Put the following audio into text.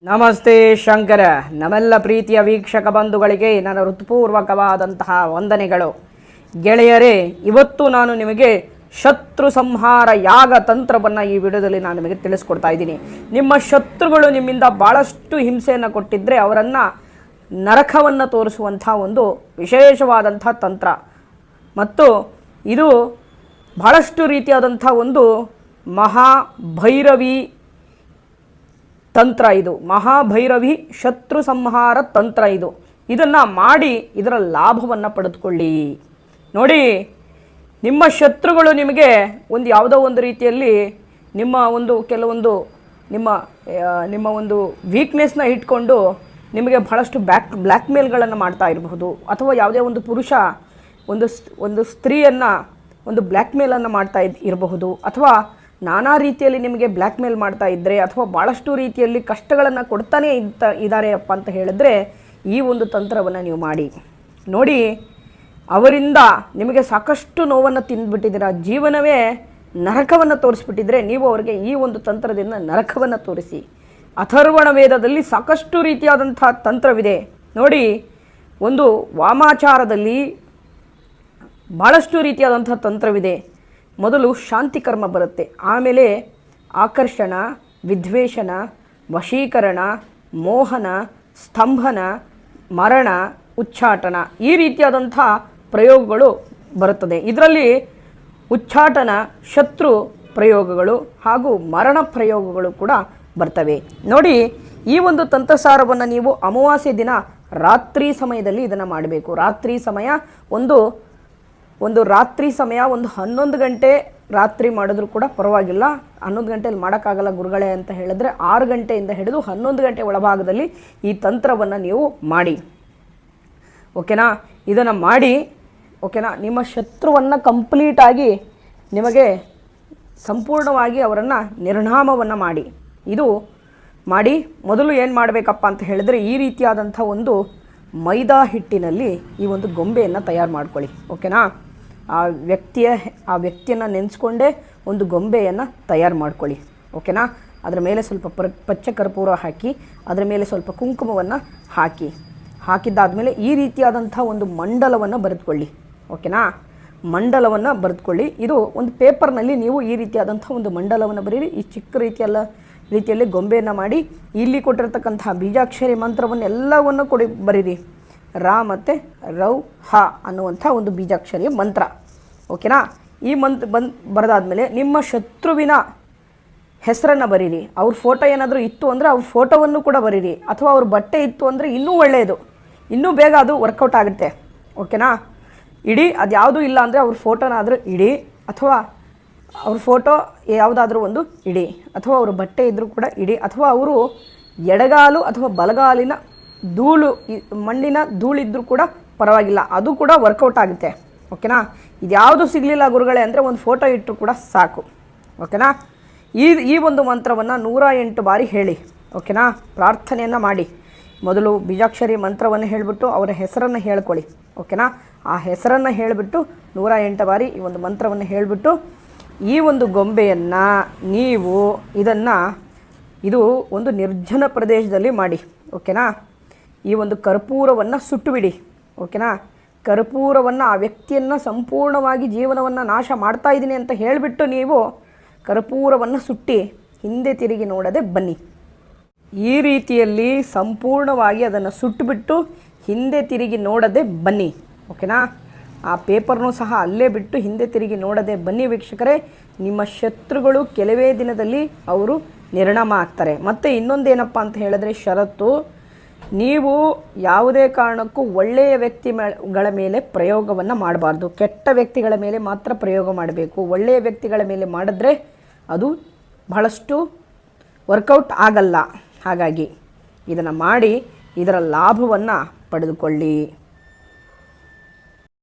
ನಮಸ್ತೆ ಶಂಕರ. ನಮ್ಮೆಲ್ಲ ಪ್ರೀತಿಯ ವೀಕ್ಷಕ ಬಂಧುಗಳಿಗೆ ನನ್ನ ಹೃತ್ಪೂರ್ವಕವಾದಂತಹ ವಂದನೆಗಳು. ಗೆಳೆಯರೇ, ಇವತ್ತು ನಾನು ನಿಮಗೆ ಶತ್ರು ಸಂಹಾರ ಯಾಗ ತಂತ್ರವನ್ನು ಈ ವಿಡಿಯೋದಲ್ಲಿ ನಾನು ನಿಮಗೆ ತಿಳಿಸ್ಕೊಡ್ತಾ ಇದ್ದೀನಿ. ನಿಮ್ಮ ಶತ್ರುಗಳು ನಿಮ್ಮಿಂದ ಭಾಳಷ್ಟು ಹಿಂಸೆಯನ್ನು ಕೊಟ್ಟಿದ್ದರೆ ಅವರನ್ನು ನರಕವನ್ನು ತೋರಿಸುವಂಥ ಒಂದು ವಿಶೇಷವಾದಂಥ ತಂತ್ರ ಮತ್ತು ಇದು ಭಾಳಷ್ಟು ರೀತಿಯಾದಂಥ ಒಂದು ಮಹಾಭೈರವಿ ತಂತ್ರ. ಇದು ಮಹಾಭೈರವಿ ಶತ್ರು ಸಂಹಾರ ತಂತ್ರ. ಇದನ್ನು ಮಾಡಿ ಇದರ ಲಾಭವನ್ನು ಪಡೆದುಕೊಳ್ಳಿ. ನೋಡಿ, ನಿಮ್ಮ ಶತ್ರುಗಳು ನಿಮಗೆ ಯಾವುದೋ ಒಂದು ರೀತಿಯಲ್ಲಿ ಕೆಲವೊಂದು ನಿಮ್ಮ ಒಂದು ವೀಕ್ನೆಸ್ನ ಇಟ್ಕೊಂಡು ನಿಮಗೆ ಬಹಳಷ್ಟು ಬ್ಲ್ಯಾಕ್ ಮೇಲ್ಗಳನ್ನು ಮಾಡ್ತಾ ಇರಬಹುದು. ಅಥವಾ ಯಾವುದೇ ಒಂದು ಪುರುಷ ಒಂದು ಸ್ತ್ರೀಯನ್ನು ಬ್ಲ್ಯಾಕ್ ಮೇಲನ್ನು ಮಾಡ್ತಾ ಇರಬಹುದು. ಅಥವಾ ನಾನಾ ರೀತಿಯಲ್ಲಿ ನಿಮಗೆ ಬ್ಲ್ಯಾಕ್ ಮೇಲ್ ಮಾಡ್ತಾ ಇದ್ದರೆ ಅಥವಾ ಭಾಳಷ್ಟು ರೀತಿಯಲ್ಲಿ ಕಷ್ಟಗಳನ್ನು ಕೊಡ್ತಾನೇ ಇದ್ದಾರೆ ಅಪ್ಪ ಅಂತ ಹೇಳಿದ್ರೆ ಈ ಒಂದು ತಂತ್ರವನ್ನು ನೀವು ಮಾಡಿ ನೋಡಿ. ಅವರಿಂದ ನಿಮಗೆ ಸಾಕಷ್ಟು ನೋವನ್ನು ತಿಂದುಬಿಟ್ಟಿದ್ದೀರ, ಜೀವನವೇ ನರಕವನ್ನು ತೋರಿಸ್ಬಿಟ್ಟಿದ್ರೆ ನೀವು ಅವರಿಗೆ ಈ ಒಂದು ತಂತ್ರದಿಂದ ನರಕವನ್ನು ತೋರಿಸಿ. ಅಥರ್ವಣ ವೇದದಲ್ಲಿ ಸಾಕಷ್ಟು ರೀತಿಯಾದಂಥ ತಂತ್ರವಿದೆ ನೋಡಿ. ಒಂದು ವಾಮಾಚಾರದಲ್ಲಿ ಭಾಳಷ್ಟು ರೀತಿಯಾದಂಥ ತಂತ್ರವಿದೆ. ಮೊದಲು ಶಾಂತಿ ಕರ್ಮ ಬರುತ್ತೆ, ಆಮೇಲೆ ಆಕರ್ಷಣ, ವಿದ್ವೇಷಣ, ವಶೀಕರಣ, ಮೋಹನ, ಸ್ತಂಭನ, ಮರಣ, ಉಚ್ಚಾಟನ, ಈ ರೀತಿಯಾದಂಥ ಪ್ರಯೋಗಗಳು ಬರುತ್ತದೆ. ಇದರಲ್ಲಿ ಉಚ್ಚಾಟನ ಶತ್ರು ಪ್ರಯೋಗಗಳು ಹಾಗೂ ಮರಣ ಪ್ರಯೋಗಗಳು ಕೂಡ ಬರ್ತವೆ ನೋಡಿ. ಈ ಒಂದು ತಂತ್ರಸಾರವನ್ನು ನೀವು ಅಮಾವಾಸ್ಯೆ ದಿನ ರಾತ್ರಿ ಸಮಯದಲ್ಲಿ ಇದನ್ನು ಮಾಡಬೇಕು. ರಾತ್ರಿ ಸಮಯ ಒಂದು 11 ಗಂಟೆ ರಾತ್ರಿ ಮಾಡಿದ್ರೂ ಕೂಡ ಪರವಾಗಿಲ್ಲ. 11 ಗಂಟೆಯಲ್ಲಿ ಮಾಡೋಕ್ಕಾಗಲ್ಲ ಗುರುಗಳೇ ಅಂತ ಹೇಳಿದ್ರೆ 6 ಗಂಟೆಯಿಂದ ಹಿಡಿದು 11 ಗಂಟೆ ಒಳಭಾಗದಲ್ಲಿ ಈ ತಂತ್ರವನ್ನು ನೀವು ಮಾಡಿ. ಓಕೆನಾ? ಇದನ್ನು ಮಾಡಿ ಓಕೆನಾ. ನಿಮ್ಮ ಶತ್ರುವನ್ನು ಕಂಪ್ಲೀಟಾಗಿ ನಿಮಗೆ ಸಂಪೂರ್ಣವಾಗಿ ಅವರನ್ನು ನಿರ್ನಾಮವನ್ನು ಮಾಡಿ. ಇದು ಮಾಡಿ ಮೊದಲು ಏನು ಮಾಡಬೇಕಪ್ಪ ಅಂತ ಹೇಳಿದ್ರೆ ಈ ರೀತಿಯಾದಂಥ ಒಂದು ಮೈದಾ ಹಿಟ್ಟಿನಲ್ಲಿ ಈ ಒಂದು ಗೊಂಬೆಯನ್ನು ತಯಾರು ಮಾಡ್ಕೊಳ್ಳಿ. ಓಕೆನಾ? ಆ ವ್ಯಕ್ತಿಯನ್ನು ನೆನೆಸ್ಕೊಂಡೇ ಒಂದು ಗೊಂಬೆಯನ್ನು ತಯಾರು ಮಾಡ್ಕೊಳ್ಳಿ. ಓಕೆನಾ? ಅದರ ಮೇಲೆ ಸ್ವಲ್ಪ ಪಚ್ಚ ಕರ್ಪೂರ ಹಾಕಿ ಅದರ ಮೇಲೆ ಸ್ವಲ್ಪ ಕುಂಕುಮವನ್ನು ಹಾಕಿದ್ದಾದಮೇಲೆ ಈ ರೀತಿಯಾದಂಥ ಒಂದು ಮಂಡಲವನ್ನು ಬರೆದುಕೊಳ್ಳಿ. ಓಕೆನಾ? ಮಂಡಲವನ್ನು ಬರೆದುಕೊಳ್ಳಿ. ಇದು ಒಂದು ಪೇಪರ್ನಲ್ಲಿ ನೀವು ಈ ರೀತಿಯಾದಂಥ ಒಂದು ಮಂಡಲವನ್ನು ಬರೀರಿ. ಈ ಚಿಕ್ಕ ರೀತಿಯಲ್ಲಿ ಗೊಂಬೆಯನ್ನು ಮಾಡಿ ಇಲ್ಲಿ ಕೊಟ್ಟಿರತಕ್ಕಂತಹ ಬೀಜಾಕ್ಷರಿ ಮಂತ್ರವನ್ನು ಎಲ್ಲವನ್ನು ಬರೀರಿ. ರಾ ಮತ್ತು ರೌ ಹ ಅನ್ನುವಂಥ ಒಂದು ಬೀಜಾಕ್ಷರಿಯ ಮಂತ್ರ. ಓಕೆನಾ? ಈ ಬರೆದಾದ್ಮೇಲೆ ನಿಮ್ಮ ಶತ್ರುವಿನ ಹೆಸರನ್ನು ಬರೀರಿ. ಅವ್ರ ಫೋಟೋ ಏನಾದರೂ ಇತ್ತು ಅಂದರೆ ಅವ್ರ ಫೋಟೋವನ್ನು ಕೂಡ ಬರೀರಿ. ಅಥವಾ ಅವ್ರ ಬಟ್ಟೆ ಇತ್ತು ಅಂದರೆ ಇನ್ನೂ ಒಳ್ಳೆಯದು, ಇನ್ನೂ ಬೇಗ ಅದು ವರ್ಕೌಟ್ ಆಗುತ್ತೆ. ಓಕೆನಾ? ಇಡಿ. ಅದು ಯಾವುದೂ ಇಲ್ಲ ಅಂದರೆ ಅವ್ರ ಫೋಟೋನಾದರೂ ಇಡಿ, ಅಥವಾ ಅವ್ರ ಫೋಟೋ ಯಾವುದಾದ್ರೂ ಒಂದು ಇಡಿ, ಅಥವಾ ಅವ್ರ ಬಟ್ಟೆ ಇದ್ದರೂ ಕೂಡ ಇಡಿ, ಅಥವಾ ಅವರು ಎಡಗಾಲು ಅಥವಾ ಬಲಗಾಲಿನ ಮಣ್ಣಿನ ಧೂಳಿದ್ರೂ ಕೂಡ ಪರವಾಗಿಲ್ಲ, ಅದು ಕೂಡ ವರ್ಕೌಟ್ ಆಗುತ್ತೆ. ಓಕೆನಾ? ಇದ್ಯಾವುದು ಸಿಗಲಿಲ್ಲ ಗುರುಗಳೇ ಅಂದರೆ ಒಂದು ಫೋಟೋ ಇಟ್ಟರು ಕೂಡ ಸಾಕು. ಓಕೆನಾ? ಈ ಒಂದು ಮಂತ್ರವನ್ನು 108 ಬಾರಿ ಹೇಳಿ. ಓಕೆನಾ? ಪ್ರಾರ್ಥನೆಯನ್ನು ಮಾಡಿ. ಮೊದಲು ಬೀಜಾಕ್ಷರಿ ಮಂತ್ರವನ್ನು ಹೇಳಿಬಿಟ್ಟು ಅವರ ಹೆಸರನ್ನು ಹೇಳ್ಕೊಳ್ಳಿ. ಓಕೆನಾ? ಆ ಹೆಸರನ್ನು ಹೇಳಿಬಿಟ್ಟು 108 ಬಾರಿ ಈ ಒಂದು ಮಂತ್ರವನ್ನು ಹೇಳಿಬಿಟ್ಟು ಈ ಒಂದು ಗೊಂಬೆಯನ್ನು ನೀವು ಇದು ಒಂದು ನಿರ್ಜನ ಪ್ರದೇಶದಲ್ಲಿ ಮಾಡಿ. ಓಕೆನಾ? ಈ ಒಂದು ಕರ್ಪೂರವನ್ನು ಸುಟ್ಟುಬಿಡಿ. ಓಕೆನಾ? ಕರ್ಪೂರವನ್ನು ಆ ವ್ಯಕ್ತಿಯನ್ನು ಸಂಪೂರ್ಣವಾಗಿ ಜೀವನವನ್ನು ನಾಶ ಮಾಡ್ತಾ ಇದ್ದೀನಿ ಅಂತ ಹೇಳಿಬಿಟ್ಟು ನೀವು ಕರ್ಪೂರವನ್ನು ಸುಟ್ಟಿ ಹಿಂದೆ ತಿರುಗಿ ನೋಡದೆ ಬನ್ನಿ. ಈ ರೀತಿಯಲ್ಲಿ ಸಂಪೂರ್ಣವಾಗಿ ಅದನ್ನು ಸುಟ್ಟುಬಿಟ್ಟು ಹಿಂದೆ ತಿರುಗಿ ನೋಡದೆ ಬನ್ನಿ. ಓಕೆನಾ? ಆ ಪೇಪರ್ನೂ ಸಹ ಅಲ್ಲೇ ಬಿಟ್ಟು ಹಿಂದೆ ತಿರುಗಿ ನೋಡದೆ ಬನ್ನಿ ವೀಕ್ಷಕರೇ. ನಿಮ್ಮ ಶತ್ರುಗಳು ಕೆಲವೇ ದಿನದಲ್ಲಿ ಅವರು ನಿರ್ನಾಮ ಆಗ್ತಾರೆ. ಮತ್ತು ಇನ್ನೊಂದೇನಪ್ಪ ಅಂತ ಹೇಳಿದ್ರೆ ಷರತ್ತು, ನೀವು ಯಾವುದೇ ಕಾರಣಕ್ಕೂ ಒಳ್ಳೆಯ ವ್ಯಕ್ತಿಗಳ ಮೇಲೆ ಪ್ರಯೋಗವನ್ನು ಮಾಡಬಾರ್ದು. ಕೆಟ್ಟ ವ್ಯಕ್ತಿಗಳ ಮೇಲೆ ಮಾತ್ರ ಪ್ರಯೋಗ ಮಾಡಬೇಕು. ಒಳ್ಳೆಯ ವ್ಯಕ್ತಿಗಳ ಮೇಲೆ ಮಾಡಿದ್ರೆ ಅದು ಬಹಳಷ್ಟು ವರ್ಕೌಟ್ ಆಗಲ್ಲ. ಹಾಗಾಗಿ ಇದನ್ನು ಮಾಡಿ ಇದರ ಲಾಭವನ್ನು ಪಡೆದುಕೊಳ್ಳಿ.